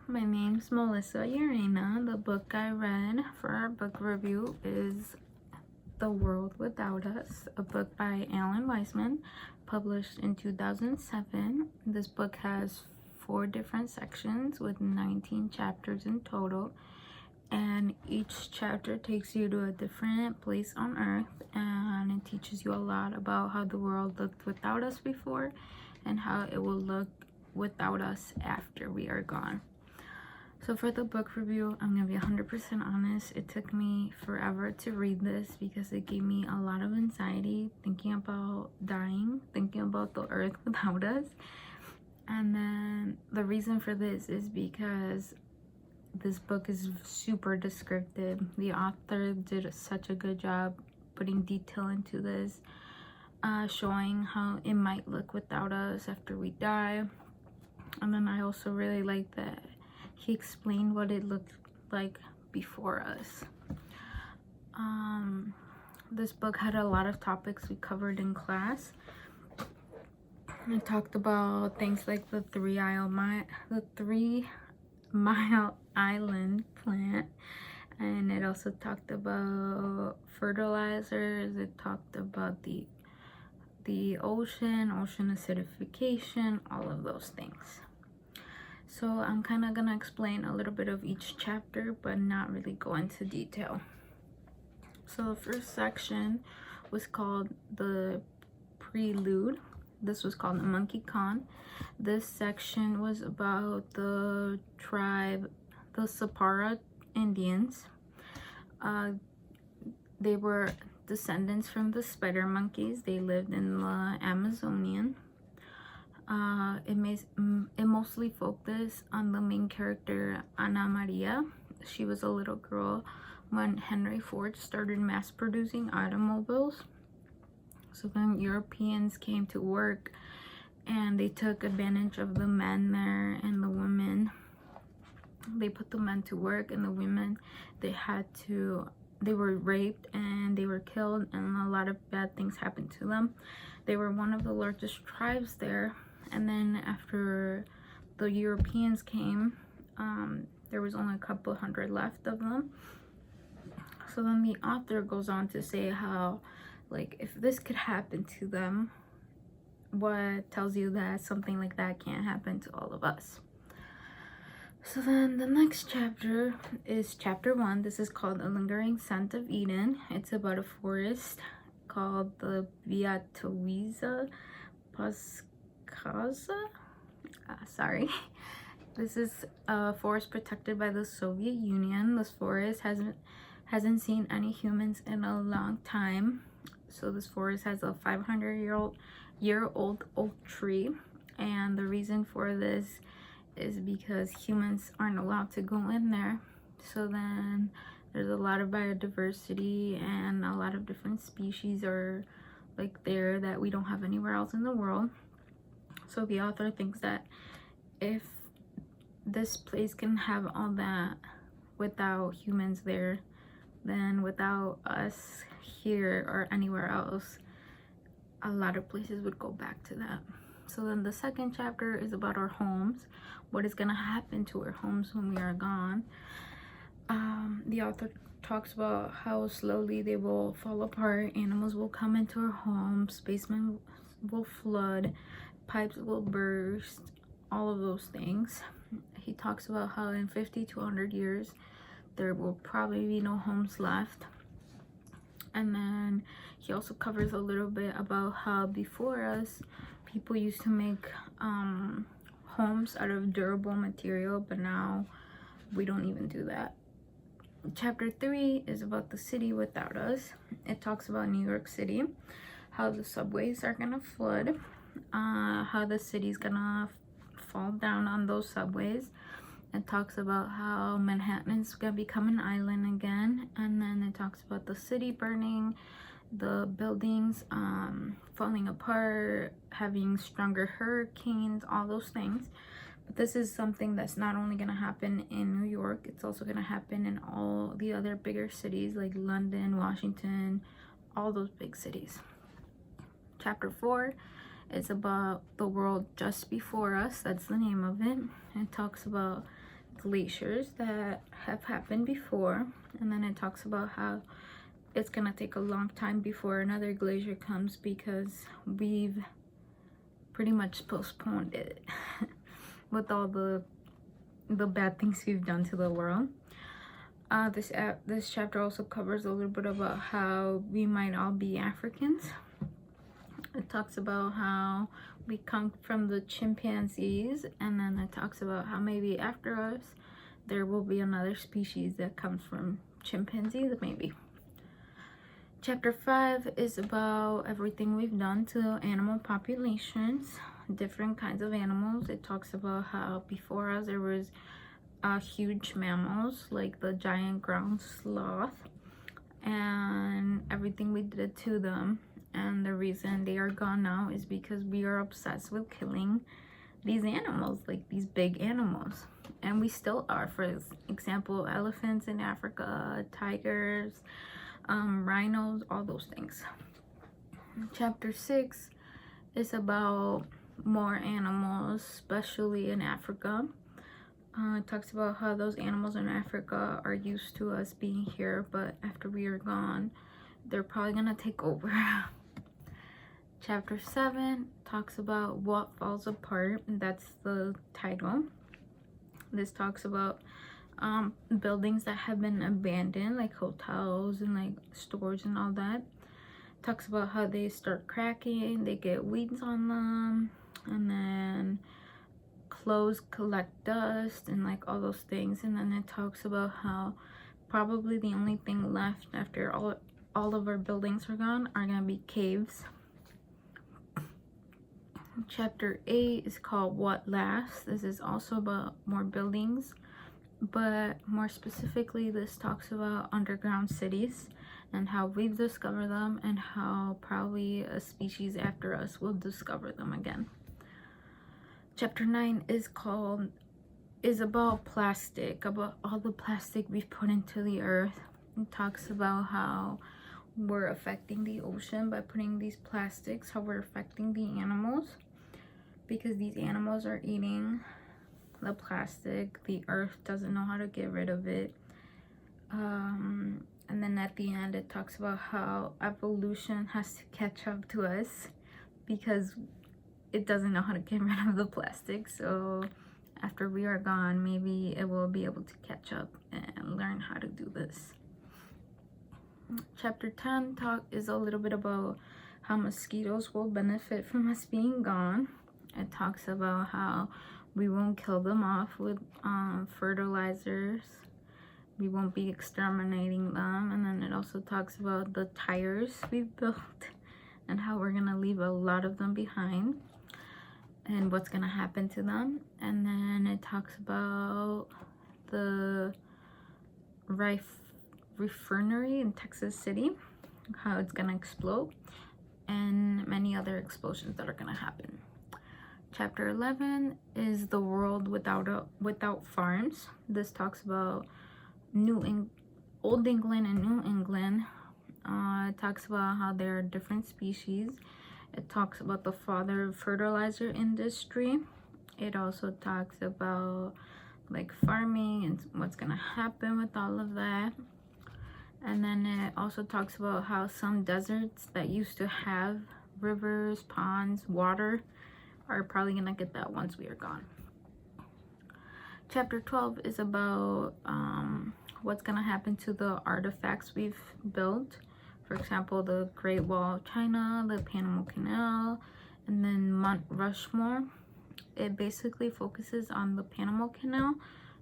my name's Melissa Urena. The book I read for our book review is The World Without Us, a book by Weisman, published in 2007. This book has 4 different sections with 19 chapters in total, and each chapter takes you to a different place on earth, and it teaches you a lot about how the world looked without us before and how it will look without us after we are gone. So for the book review, I'm gonna be 100% honest. It took me forever to read this because it gave me a lot of anxiety thinking about dying, thinking about the earth without us. And then the reason for this is because this book is super descriptive. The author did such a good job putting detail into this, showing how it might look without us after we die. And then I also really like that he explained what it looked like before us. This book had a lot of topics we covered in class. It talked about things like the 3 Mile Island plant, and it also talked about fertilizers. It talked about the ocean acidification, all of those things. So I'm kind of gonna explain a little bit of each chapter but not really go into detail. So the first section was called the Prelude. This was called the Monkey Con. This section was about the tribe, the Sapara Indians. They were descendants from the spider monkeys. They lived in the Amazonian. It mostly focused on the main character, Ana Maria. She was a little girl when Henry Ford started mass producing automobiles. So then Europeans came to work and they took advantage of the men there and the women. They put the men to work, and the women, they were raped and they were killed, and a lot of bad things happened to them. They were one of the largest tribes there. And then after the Europeans came, there was only a couple hundred left of them. So then the author goes on to say how, like, if this could happen to them, what tells you that something like that can't happen to all of us? So then the next chapter is chapter 1. This is called A Lingering Scent of Eden. It's about a forest called the Viatowiza Paskaza. Sorry. This is a forest protected by the Soviet Union. This forest hasn't seen any humans in a long time. So this forest has a 500-year-old oak tree, and the reason for this is because humans aren't allowed to go in there. So then there's a lot of biodiversity, and a lot of different species are like there that we don't have anywhere else in the world. So the author thinks that if this place can have all that without humans there, then without us here or anywhere else, a lot of places would go back to that. So then the second chapter is about our homes. What is going to happen to our homes when we are gone? The author talks about how slowly they will fall apart. Animals will come into our homes, basements will flood, pipes will burst, all of those things. He talks about how in 50 to 100 years there will probably be no homes left. And then he also covers a little bit about how before us, people used to make homes out of durable material, but now we don't even do that. Chapter 3 is about the city without us. It talks about New York City, how the subways are gonna flood, how the city's gonna fall down on those subways. It talks about how Manhattan's gonna become an island again, and then it talks about the city burning, the buildings falling apart, having stronger hurricanes, all those things. But this is something that's not only gonna happen in New York, it's also gonna happen in all the other bigger cities like London, Washington, all those big cities. Chapter 4 is about the world just before us. That's the name of it. It talks about glaciers that have happened before, and then it talks about how it's gonna take a long time before another glacier comes because we've pretty much postponed it with all the bad things we've done to the world. This chapter also covers a little bit about how we might all be Africans. It talks about how we come from the chimpanzees, and then it talks about how maybe after us there will be another species that comes from chimpanzees, maybe. Chapter 5 is about everything we've done to animal populations, different kinds of animals. It talks about how before us there was huge mammals like the giant ground sloth and everything we did to them, and the reason they are gone now is because we are obsessed with killing these animals, like these big animals, and we still are. For example, elephants in Africa, tigers, rhinos, all those things. Chapter 6 is about more animals, especially in Africa. It talks about how those animals in Africa are used to us being here, but after we are gone, they're probably gonna take over. Chapter 7 talks about what falls apart, and that's the title. This talks about buildings that have been abandoned, like hotels and like stores and all that. Talks about how they start cracking, they get weeds on them, and then clothes collect dust and like all those things. And then it talks about how probably the only thing left after all of our buildings are gone are gonna be caves. Chapter 8 is called What Lasts. This is also about more buildings, but more specifically this talks about underground cities and how we've discovered them and how probably a species after us will discover them again. Chapter 9 is about plastic, about all the plastic we've put into the earth. It talks about how we're affecting the ocean by putting these plastics, how we're affecting the animals because these animals are eating the plastic. The earth doesn't know how to get rid of it. And then at the end it talks about how evolution has to catch up to us because it doesn't know how to get rid of the plastic. So after we are gone, maybe it will be able to catch up and learn how to do this. Chapter 10 is a little bit about how mosquitoes will benefit from us being gone. It talks about how we won't kill them off with fertilizers. We won't be exterminating them. And then it also talks about the tires we've built and how we're gonna leave a lot of them behind and what's gonna happen to them. And then it talks about the refinery in Texas City, how it's gonna explode, and many other explosions that are gonna happen. Chapter 11 is the world without farms. This talks about Old England and New England. It talks about how there are different species. It talks about the father of fertilizer industry. It also talks about like farming and what's gonna happen with all of that. And then it also talks about how some deserts that used to have rivers, ponds, water are probably gonna get that once we are gone. Chapter 12 is about what's gonna happen to the artifacts we've built. For example, the Great Wall of China, the Panama Canal, and then Mount Rushmore. It basically focuses on the Panama Canal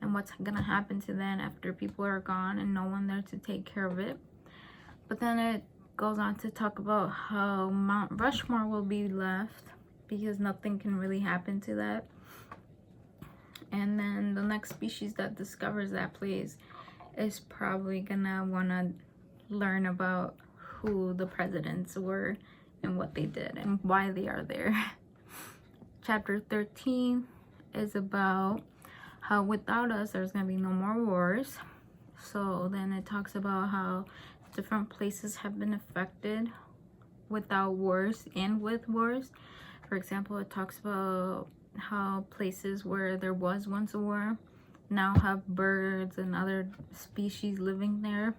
and what's gonna happen to that after people are gone and no one there to take care of it. But then it goes on to talk about how Mount Rushmore will be left because nothing can really happen to that. And then the next species that discovers that place is probably gonna wanna learn about who the presidents were and what they did and why they are there. Chapter 13 is about how without us there's gonna be no more wars. So then it talks about how different places have been affected without wars and with wars. For example, it talks about how places where there was once a war now have birds and other species living there.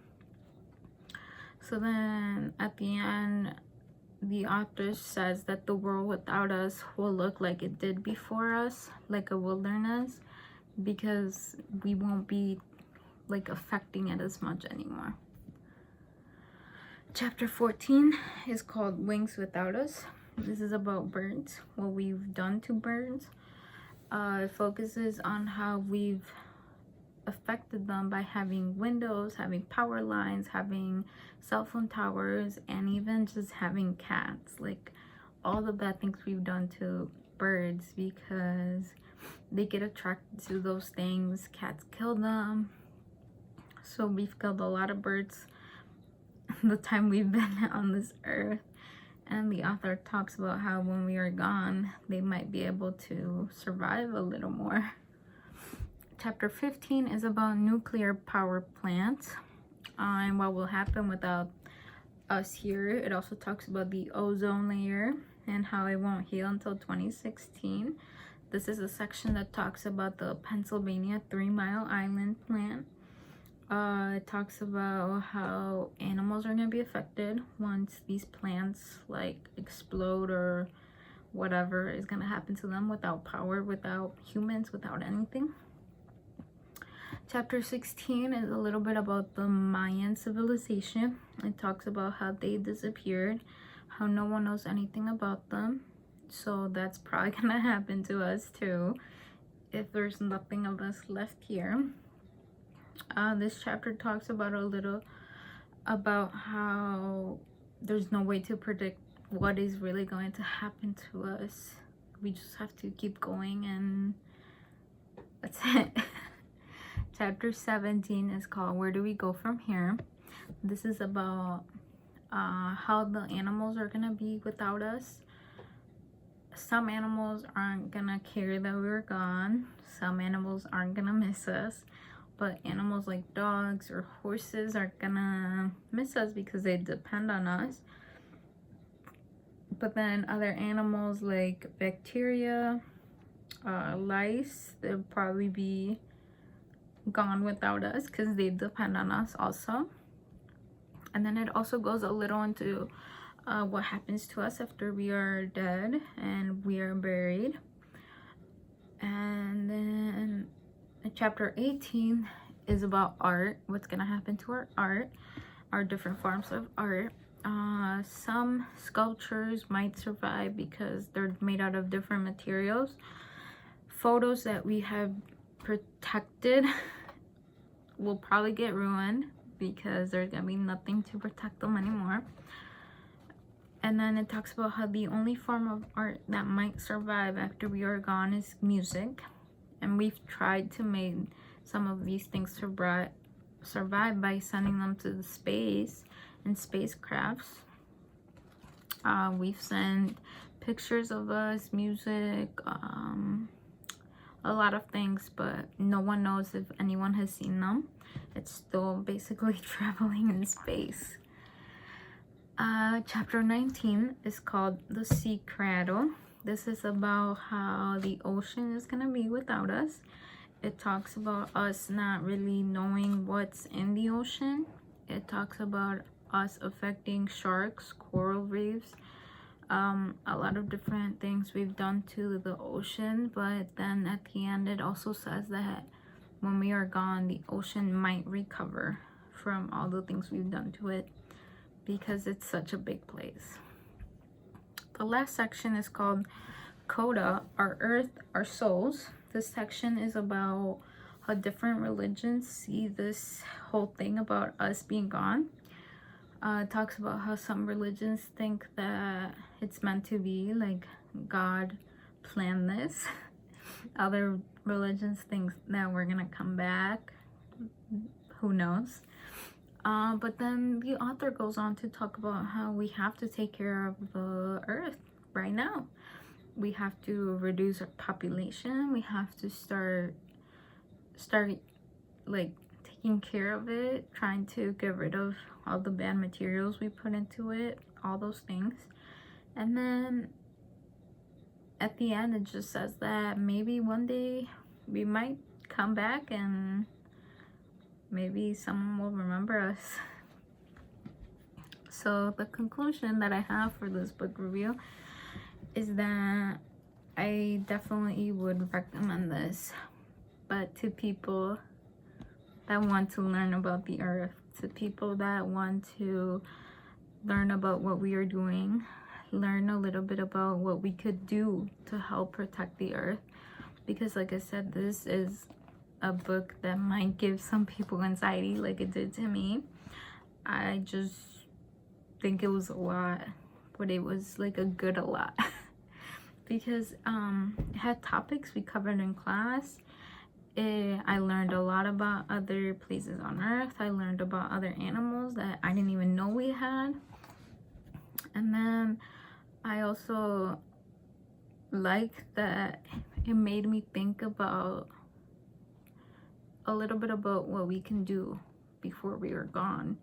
So then at the end, the author says that the world without us will look like it did before us, like a wilderness, because we won't be like affecting it as much anymore. Chapter 14 is called Wings Without Us. This is about birds, what we've done to birds. It focuses on how we've affected them by having windows, having power lines, having cell phone towers, and even just having cats. Like all the bad things we've done to birds, because they get attracted to those things. Cats kill them. So we've killed a lot of birds the time we've been on this earth. And the author talks about how when we are gone, they might be able to survive a little more. Chapter 15 is about nuclear power plants and what will happen without us here. It also talks about the ozone layer and how it won't heal until 2016. This is a section that talks about the Pennsylvania 3 Mile Island plant. It talks about how animals are going to be affected once these plants like explode or whatever is going to happen to them without power, without humans, without anything. Chapter 16 is a little bit about the Mayan civilization. It talks about how they disappeared, how no one knows anything about them. So that's probably going to happen to us too if there's nothing of us left here. This chapter talks about a little about how there's no way to predict what is really going to happen to us. We just have to keep going, and that's it. Chapter 17 is called Where Do We Go From Here? This is about how the animals are gonna be without us. Some animals aren't gonna care that we're gone. Some animals aren't gonna miss us. But animals like dogs or horses are gonna miss us because they depend on us. But then other animals like bacteria, lice, they'll probably be gone without us because they depend on us also. And then it also goes a little into what happens to us after we are dead and we are buried. And then chapter 18 is about art, what's gonna happen to our art, our different forms of art. Some sculptures might survive because they're made out of different materials. Photos that we have protected will probably get ruined because there's gonna be nothing to protect them anymore. And then it talks about how the only form of art that might survive after we are gone is music. And we've tried to make some of these things survive by sending them to the space and spacecrafts. We've sent pictures of us, music, a lot of things, but no one knows if anyone has seen them. It's still basically traveling in space. Chapter 19 is called The Sea Cradle. This is about how the ocean is gonna be without us. It talks about us not really knowing what's in the ocean. It talks about us affecting sharks, coral reefs, a lot of different things we've done to the ocean. But then at the end, it also says that when we are gone, the ocean might recover from all the things we've done to it because it's such a big place. The last section is called Coda, Our Earth, Our Souls. This section is about how different religions see this whole thing about us being gone. It talks about how some religions think that it's meant to be, like God planned this. Other religions think that we're gonna come back. Who knows? But then the author goes on to talk about how we have to take care of the earth right now. We have to reduce our population. We have to start like taking care of it, trying to get rid of all the bad materials we put into it, all those things. And then at the end, it just says that maybe one day we might come back and maybe someone will remember us. So the conclusion that I have for this book review is that I definitely would recommend this, but to people that want to learn about the earth, to people that want to learn about what we are doing, learn a little bit about what we could do to help protect the earth. Because like I said, this is a book that might give some people anxiety like it did to me. I just think it was a lot, but it was like a good a lot. Because it had topics we covered in class. I learned a lot about other places on earth. I learned about other animals that I didn't even know we had. And then I also like that it made me think about a little bit about what we can do before we are gone.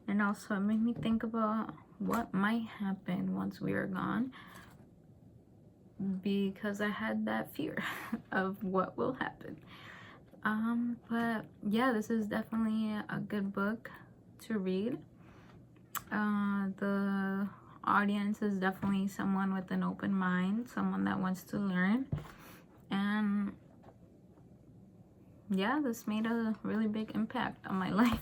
And also it made me think about what might happen once we are gone, because I had that fear of what will happen. But yeah, this is definitely a good book to read. The audience is definitely someone with an open mind, someone that wants to learn. And yeah, this made a really big impact on my life.